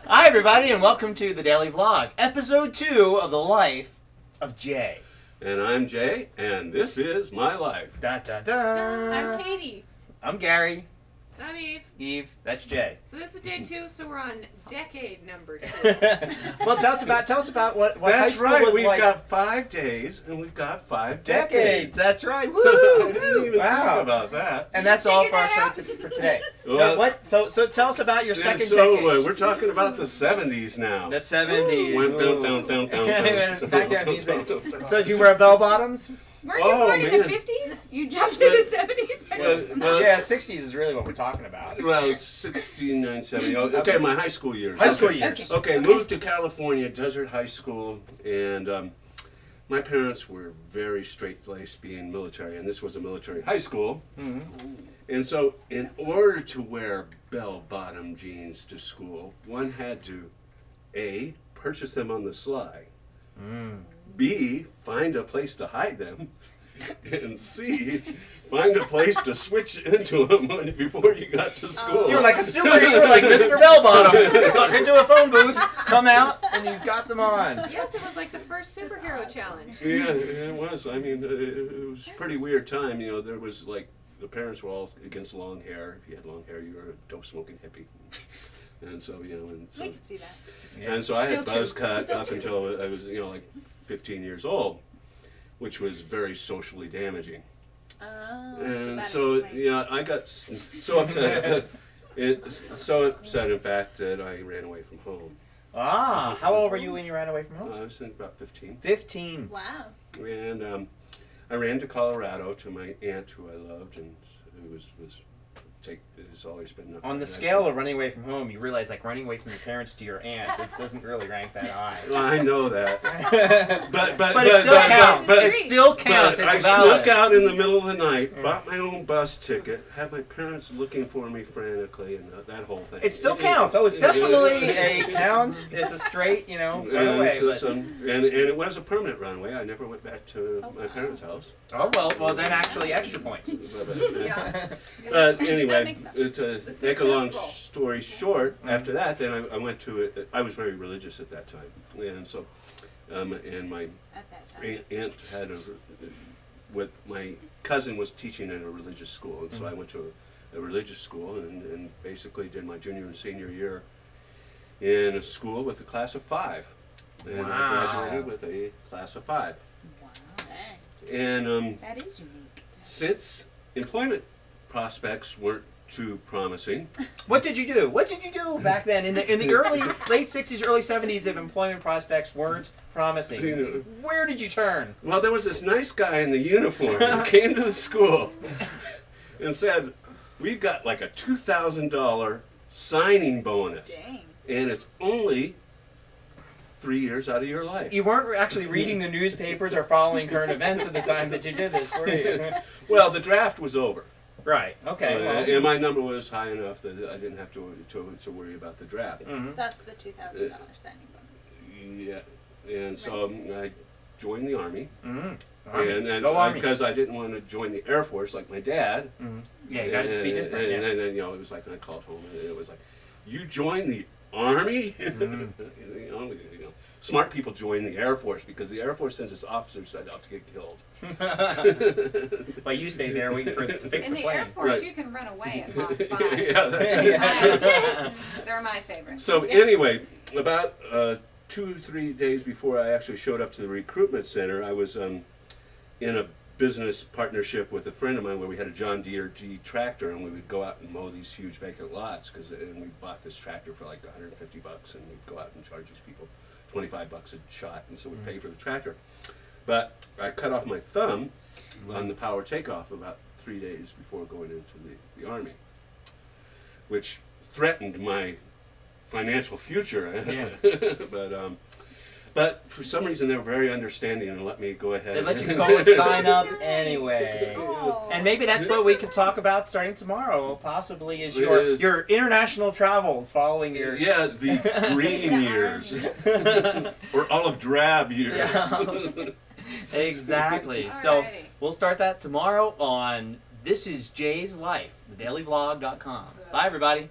Hi everybody, and welcome to the Daily Vlog, episode 2 of the life of Jay. And I'm Jay, and this is my life. Da da da. I'm Katie. I'm Gary. I'm Eve. Eve, that's Jay. So this is day 2, so we're on decade number 2. Well, tell us about what high That's school right. was We've like. got 5 days, and we've got 5 decades. That's right. Woo! I didn't even Wow. think about that. And You that's all figured for our that show out? for today. Well, What? So tell us about your second so decade. we're talking about the 70s now. The 70s. Went down, down, down, down. Back down music. So did you wear bell bottoms? Weren't you Oh, born in the man. 50s? You jumped to the 70s? Well, Yeah, 60s is really what we're talking about. Well, it's 69, 70. Oh, okay, my high school years. High school Okay. years. Okay, moved to California, Desert High School, and my parents were very straight-laced being military, and this was a military high school. Mm-hmm. And so in order to wear bell-bottom jeans to school, one had to, A, purchase them on the sly, B, find a place to hide them, and C, find a place to switch into them before you got to school. You were like a superhero, you were like Mr. Bellbottom. Walk into a phone booth, come out, and you've got them on. Yes, it was like the first superhero challenge. Yeah, it was. I mean, it was a pretty weird time. You know, there was like, the parents were all against long hair. If you had long hair, you were a dope-smoking hippie. And so, you know, and so, We can see that. and so I Still had true. buzz cut Still up true. until I was, you know, like 15 years old, which was very socially damaging. Oh, And that so, explains. you know, I got so upset. So upset, in fact, that I ran away from home. Ah, how old were you when you ran away from home? I was about 15. 15. Wow. And I ran to Colorado to my aunt, who I loved, and who has always been On the scale of running away from home, you realize like running away from your parents to your aunt, it doesn't really rank that high. Well, I know that, but it still counts. but It still counts. I It's valid. snuck out in the middle of the night, bought my own bus ticket, had my parents looking for me frantically, and that whole thing. It still counts. Oh, it's definitely a counts. It's a straight, you know, run away. And it was a permanent runaway. I never went back to my parents' house. Oh well, then actually extra points. Yeah. But That anyway, makes sense. to It's make a long successful. story short, after that, then I went to it. I was very religious at that time, and so, and my At that time. aunt had what my cousin was teaching in a religious school, and so I went to a religious school and basically did my junior and senior year in a school with a class of 5, and Wow. I graduated with a class of 5. Wow. And That is unique. since employment prospects weren't too promising, What did you do? What did you do back then in the early late 60s, early 70s if employment prospects weren't promising? Where did you turn? well, there was this nice guy in the uniform who came to the school and said, "We've got like a $2,000 signing bonus, Dang. and it's only 3 years out of your life." You weren't actually reading the newspapers or following current events at the time that you did this, were you? Well, the draft was over, Right. Okay. Well, and my number was high enough that I didn't have to worry about the draft. mhm. That's the $2,000 signing bonus. Yeah, and so I joined the Army, Mhm. and Go Army. because I didn't want to join the Air Force like my dad. Mhm. Yeah, you got to be different. And Yeah. then, you know, it was like when I called home, and it was like, "You joined the Army?" Mhm. you know, smart people join the Air Force because the Air Force sends its officers out to get killed. Well, you stay there waiting for it to fix In the the Air plane. Force, Right. you can run away at Mach 5. Yeah, that's They're my favorite. So Yeah. anyway, about 2 or 3 days before I actually showed up to the recruitment center, I was in a business partnership with a friend of mine where we had a John Deere G tractor, and we would go out and mow these huge vacant lots, and we bought this tractor for like $150, and we'd go out and charge these people $25 a shot, and so we'd pay for the tractor. But I cut off my thumb on the power takeoff about 3 days before going into the Army, which threatened my financial future. Yeah. But But for some reason, they were very understanding and let me go ahead. They let you go and sign up anyway. Oh. And maybe that's what we could talk about starting tomorrow, possibly, is your international travels following your... Yeah, the green years. Or olive drab years. Yeah. Exactly. So Alrighty. we'll start that tomorrow on This Is Jay's Life, thedailyvlog.com. Bye, everybody.